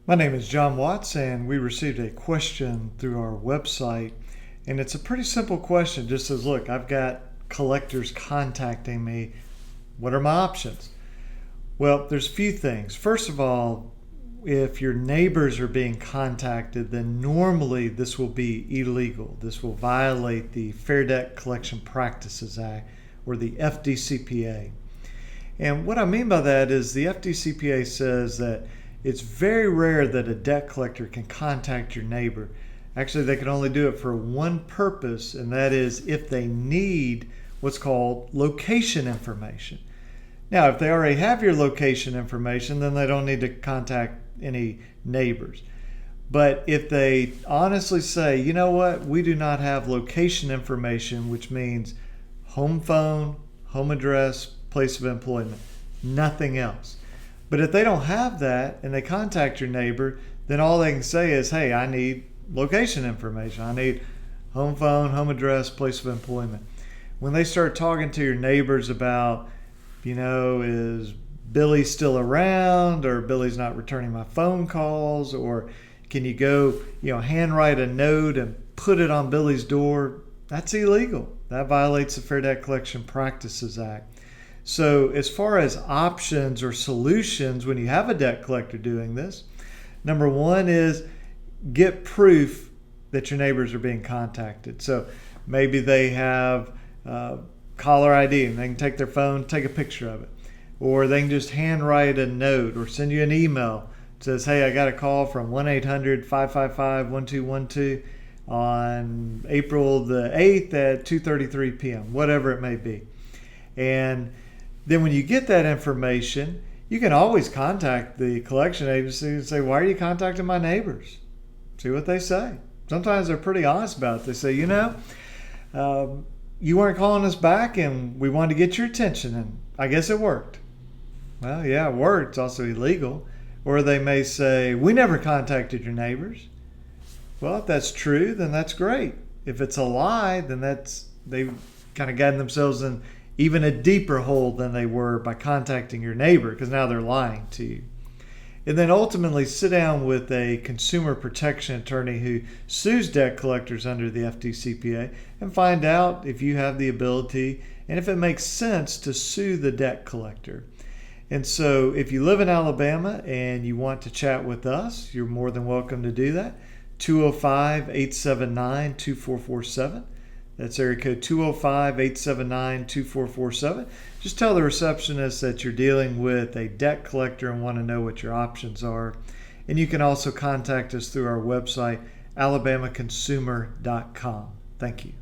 My name is John Watts, and we received a question through our website. And it's a pretty simple question. It just says, look, I've got collectors contacting me. What are my options? Well, there's a few things. First of all, if your neighbors are being contacted, then normally this will be illegal. This will violate the Fair Debt Collection Practices Act, or the FDCPA. And what I mean by that is the FDCPA says that it's very rare that a debt collector can contact your neighbor. Actually, they can only do it for one purpose, and that is if they need what's called location information. Now, if they already have your location information, then they don't need to contact any neighbors. But if they honestly say, you know what, we do not have location information, which means home phone, home address, place of employment, nothing else. But if they don't have that and they contact your neighbor, then all they can say is, hey, I need location information. I need home phone, home address, place of employment. When they start talking to your neighbors about, is Billy still around, or Billy's not returning my phone calls, or can you go, handwrite a note and put it on Billy's door, that's illegal. That violates the Fair Debt Collection Practices Act. So as far as options or solutions when you have a debt collector doing this, number one is get proof that your neighbors are being contacted. So maybe they have caller ID and they can take their phone, take a picture of it. Or they can just handwrite a note or send you an email that says, hey, I got a call from 1-800-555-1212 on April the 8th at 2:33 p.m., whatever it may be. And then when you get that information, you can always contact the collection agency and say, why are you contacting my neighbors? See what they say. Sometimes they're pretty honest about it. They say, you weren't calling us back and we wanted to get your attention, and I guess it worked. Well, yeah, it worked. It's also illegal. Or they may say, we never contacted your neighbors. Well, if that's true, then that's great. If it's a lie, then they've kind of gotten themselves in even a deeper hole than they were by contacting your neighbor, because now they're lying to you. And then ultimately sit down with a consumer protection attorney who sues debt collectors under the FDCPA and find out if you have the ability and if it makes sense to sue the debt collector. And so if you live in Alabama and you want to chat with us, you're more than welcome to do that. 205-879-2447. That's area code 205-879-2447. Just tell the receptionist that you're dealing with a debt collector and want to know what your options are. And you can also contact us through our website, alabamaconsumer.com. Thank you.